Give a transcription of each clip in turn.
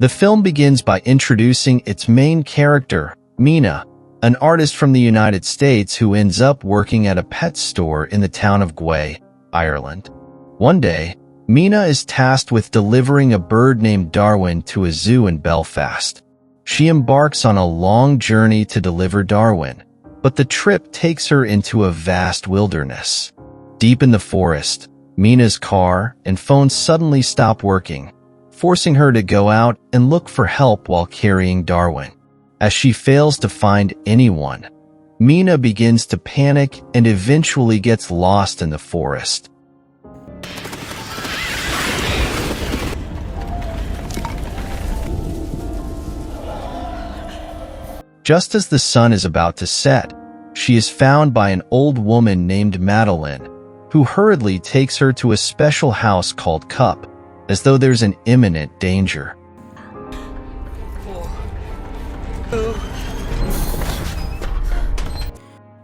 The film begins by introducing its main character, Mina, an artist from the United States who ends up working at a pet store in the town of Gway, Ireland. One day, Mina is tasked with delivering a bird named Darwin to a zoo in Belfast. She embarks on a long journey to deliver Darwin, but the trip takes her into a vast wilderness. Deep in the forest, Mina's car and phone suddenly stop working, forcing her to go out and look for help while carrying Darwin. As she fails to find anyone, Mina begins to panic and eventually gets lost in the forest. Just as the sun is about to set, she is found by an old woman named Madeline, who hurriedly takes her to a special house called Cup, as though there's an imminent danger.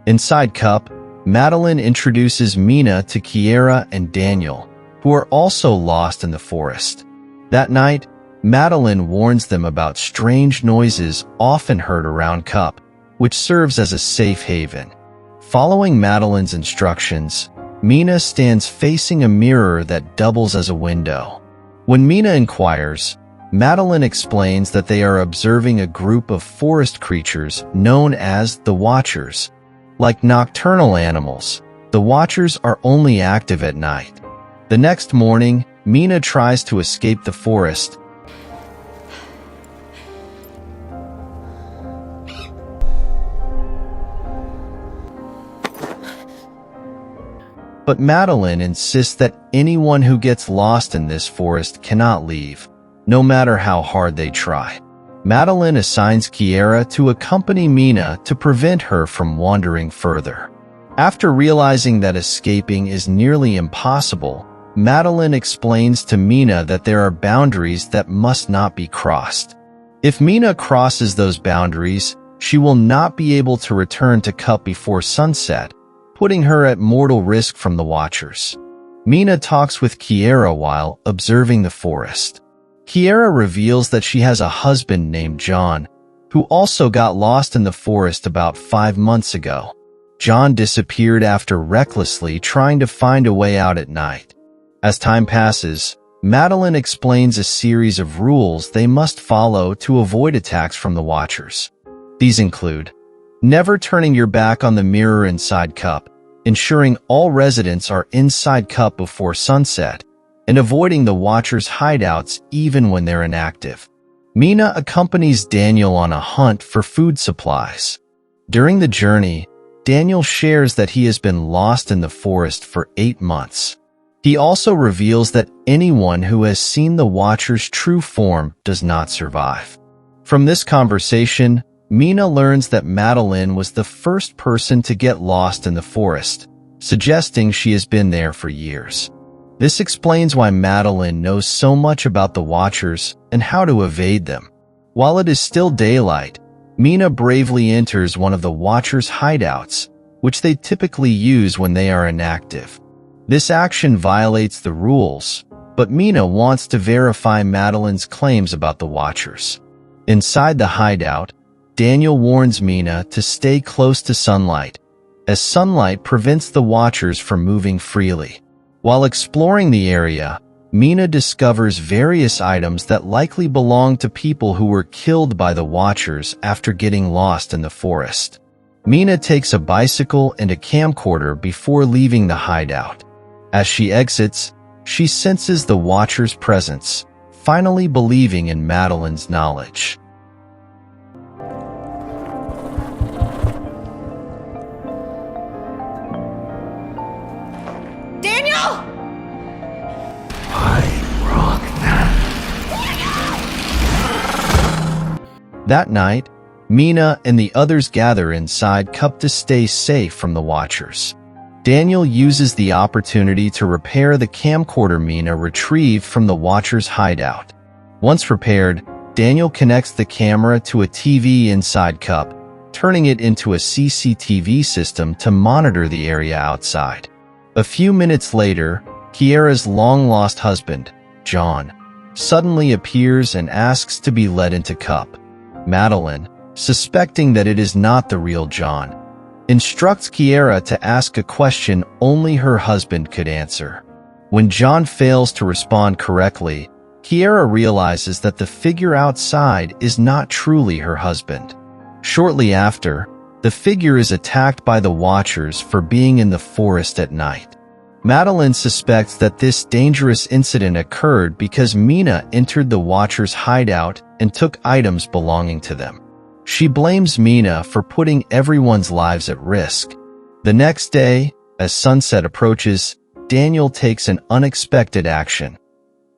Inside Cup, Madeline introduces Mina to Kiera and Daniel, who are also lost in the forest. That night, Madeline warns them about strange noises often heard around Cup, which serves as a safe haven. Following Madeline's instructions, Mina stands facing a mirror that doubles as a window. When Mina inquires, Madeline explains that they are observing a group of forest creatures known as the Watchers. Like nocturnal animals, the Watchers are only active at night. The next morning, Mina tries to escape the forest, but Madeline insists that anyone who gets lost in this forest cannot leave, no matter how hard they try. Madeline assigns Kiera to accompany Mina to prevent her from wandering further. After realizing that escaping is nearly impossible, Madeline explains to Mina that there are boundaries that must not be crossed. If Mina crosses those boundaries, she will not be able to return to Cup before sunset, putting her at mortal risk from the Watchers. Mina talks with Kiera while observing the forest. Kiera reveals that she has a husband named John, who also got lost in the forest about 5 months ago. John disappeared after recklessly trying to find a way out at night. As time passes, Madeline explains a series of rules they must follow to avoid attacks from the Watchers. These include never turning your back on the mirror inside Cup, ensuring all residents are inside Cup before sunset, and avoiding the Watchers' hideouts even when they're inactive. Mina accompanies Daniel on a hunt for food supplies. During the journey, Daniel shares that he has been lost in the forest for 8 months. He also reveals that anyone who has seen the Watcher's true form does not survive. From this conversation, Mina learns that Madeline was the first person to get lost in the forest, suggesting she has been there for years. This explains why Madeline knows so much about the Watchers and how to evade them. While it is still daylight, Mina bravely enters one of the Watchers' hideouts, which they typically use when they are inactive. This action violates the rules, but Mina wants to verify Madeline's claims about the Watchers. Inside the hideout, Daniel warns Mina to stay close to sunlight, as sunlight prevents the Watchers from moving freely. While exploring the area, Mina discovers various items that likely belong to people who were killed by the Watchers after getting lost in the forest. Mina takes a bicycle and a camcorder before leaving the hideout. As she exits, she senses the Watcher's presence, finally believing in Madeline's knowledge. Daniel! That night, Mina and the others gather inside Cup to stay safe from the Watchers. Daniel uses the opportunity to repair the camcorder Mina retrieved from the Watchers' hideout. Once repaired, Daniel connects the camera to a TV inside Cup, turning it into a CCTV system to monitor the area outside. A few minutes later, Kiera's long-lost husband, John, suddenly appears and asks to be led into Cup. Madeline, suspecting that it is not the real John, instructs Kiera to ask a question only her husband could answer. When John fails to respond correctly, Kiera realizes that the figure outside is not truly her husband. Shortly after, the figure is attacked by the Watchers for being in the forest at night. Madeline suspects that this dangerous incident occurred because Mina entered the Watchers' hideout and took items belonging to them. She blames Mina for putting everyone's lives at risk. The next day, as sunset approaches, Daniel takes an unexpected action.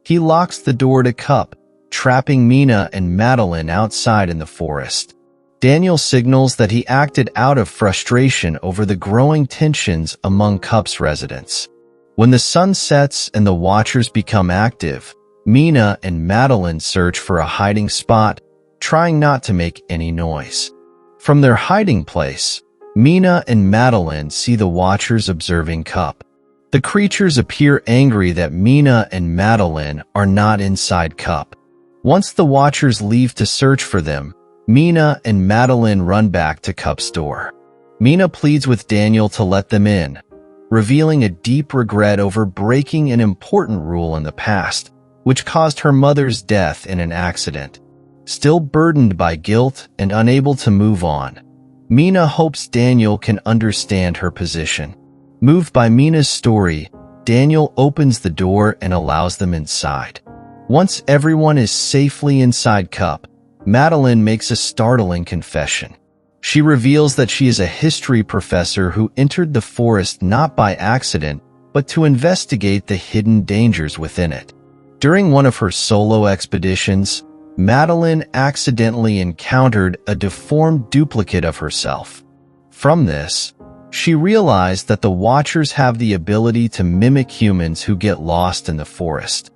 He locks the door to Cup, trapping Mina and Madeline outside in the forest. Daniel signals that he acted out of frustration over the growing tensions among Cup's residents. When the sun sets and the Watchers become active, Mina and Madeline search for a hiding spot, trying not to make any noise. From their hiding place, Mina and Madeline see the Watchers observing Cup. The creatures appear angry that Mina and Madeline are not inside Cup. Once the Watchers leave to search for them, Mina and Madeline run back to Cup's door. Mina pleads with Daniel to let them in, revealing a deep regret over breaking an important rule in the past, which caused her mother's death in an accident. Still burdened by guilt and unable to move on, Mina hopes Daniel can understand her position. Moved by Mina's story, Daniel opens the door and allows them inside. Once everyone is safely inside Cup, Madeline makes a startling confession. She reveals that she is a history professor who entered the forest not by accident, but to investigate the hidden dangers within it. During one of her solo expeditions, Madeline accidentally encountered a deformed duplicate of herself. From this, she realized that the Watchers have the ability to mimic humans who get lost in the forest.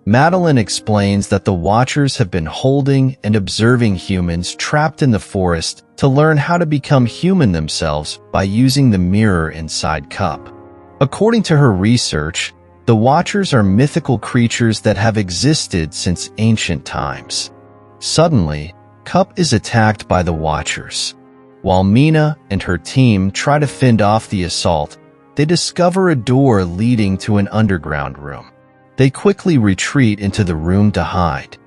Madeline explains that the Watchers have been holding and observing humans trapped in the forest to learn how to become human themselves by using the mirror inside Cup. According to her research, the Watchers are mythical creatures that have existed since ancient times. Suddenly, Cup is attacked by the Watchers. While Mina and her team try to fend off the assault, they discover a door leading to an underground room. They quickly retreat into the room to hide.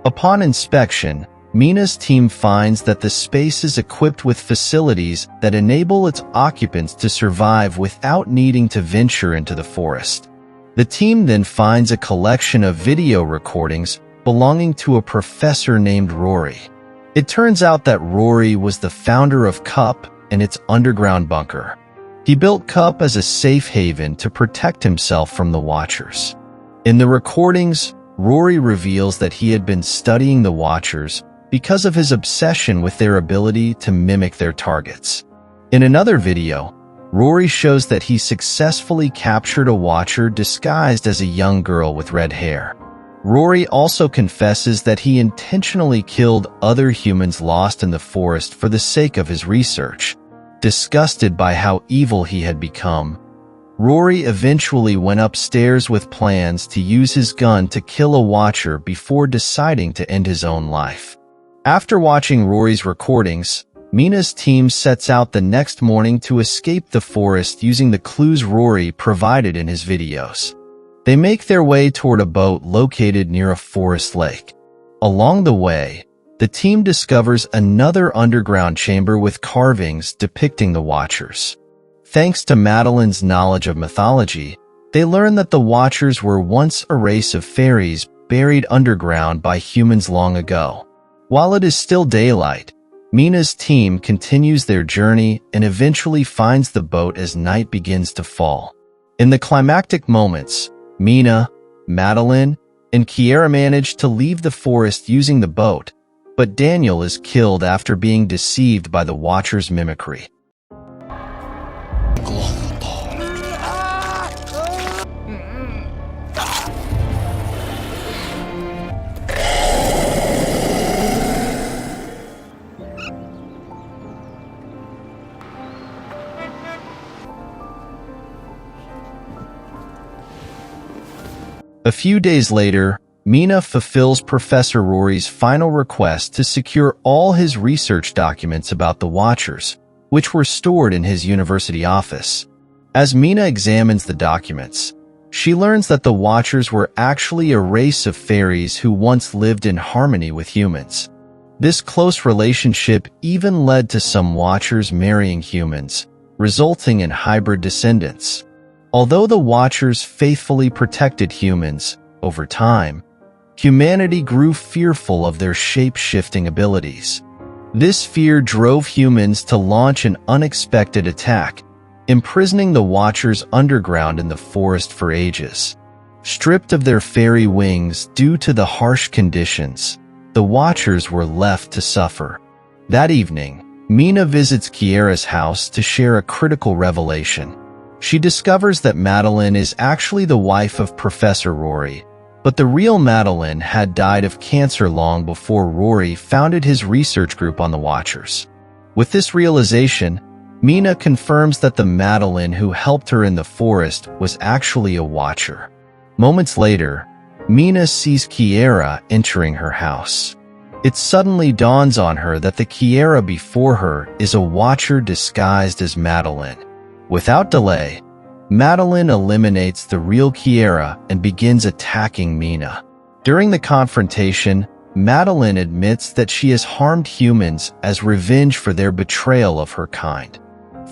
Upon inspection, Mina's team finds that the space is equipped with facilities that enable its occupants to survive without needing to venture into the forest. The team then finds a collection of video recordings belonging to a professor named Rory. It turns out that Rory was the founder of Cup and its underground bunker. He built Cup as a safe haven to protect himself from the Watchers. In the recordings, Rory reveals that he had been studying the Watchers because of his obsession with their ability to mimic their targets. In another video, Rory shows that he successfully captured a Watcher disguised as a young girl with red hair. Rory also confesses that he intentionally killed other humans lost in the forest for the sake of his research. Disgusted by how evil he had become, Rory eventually went upstairs with plans to use his gun to kill a Watcher before deciding to end his own life. After watching Rory's recordings, Mina's team sets out the next morning to escape the forest using the clues Rory provided in his videos. They make their way toward a boat located near a forest lake. Along the way, the team discovers another underground chamber with carvings depicting the Watchers. Thanks to Madeline's knowledge of mythology, they learn that the Watchers were once a race of fairies buried underground by humans long ago. While it is still daylight, Mina's team continues their journey and eventually finds the boat as night begins to fall. In the climactic moments, Mina, Madeline, and Kiera manage to leave the forest using the boat, but Daniel is killed after being deceived by the Watcher's mimicry. few days later, Mina fulfills Professor Rory's final request to secure all his research documents about the Watchers, which were stored in his university office. As Mina examines the documents, she learns that the Watchers were actually a race of fairies who once lived in harmony with humans. This close relationship even led to some Watchers marrying humans, resulting in hybrid descendants. Although the Watchers faithfully protected humans, over time, humanity grew fearful of their shape-shifting abilities. This fear drove humans to launch an unexpected attack, imprisoning the Watchers underground in the forest for ages. Stripped of their fairy wings due to the harsh conditions, the Watchers were left to suffer. That evening, Mina visits Kiera's house to share a critical revelation. She discovers that Madeline is actually the wife of Professor Rory, but the real Madeline had died of cancer long before Rory founded his research group on the Watchers. With this realization, Mina confirms that the Madeline who helped her in the forest was actually a Watcher. Moments later, Mina sees Kiera entering her house. It suddenly dawns on her that the Kiera before her is a Watcher disguised as Madeline. Without delay, Madeline eliminates the real Kiera and begins attacking Mina. During the confrontation, Madeline admits that she has harmed humans as revenge for their betrayal of her kind.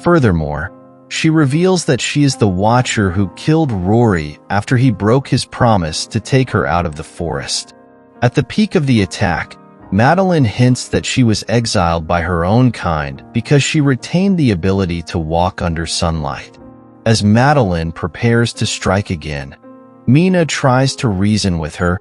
Furthermore, she reveals that she is the Watcher who killed Rory after he broke his promise to take her out of the forest. At the peak of the attack, Madeline hints that she was exiled by her own kind because she retained the ability to walk under sunlight. As Madeline prepares to strike again, Mina tries to reason with her,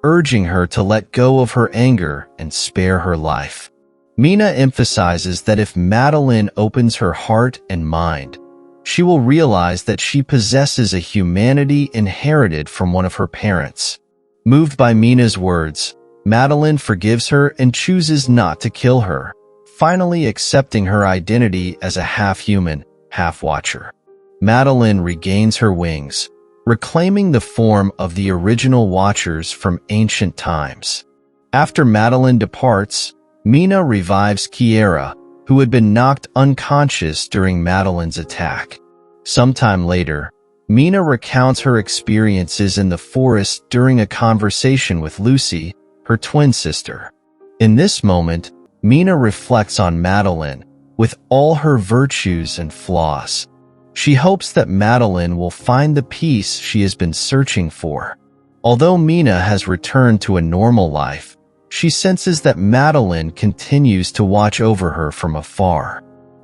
urging her to let go of her anger and spare her life. Mina emphasizes that if Madeline opens her heart and mind, she will realize that she possesses a humanity inherited from one of her parents. Moved by Mina's words, Madeline forgives her and chooses not to kill her, finally accepting her identity as a half-human, half-Watcher. Madeline regains her wings, reclaiming the form of the original Watchers from ancient times. After Madeline departs, Mina revives Kiera, who had been knocked unconscious during Madeline's attack. Sometime later, Mina recounts her experiences in the forest during a conversation with Lucy, her twin sister. In this moment, Mina reflects on Madeline, with all her virtues and flaws. She hopes that Madeline will find the peace she has been searching for. Although Mina has returned to a normal life, she senses that Madeline continues to watch over her from afar.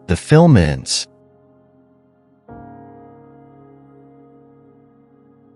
The film ends,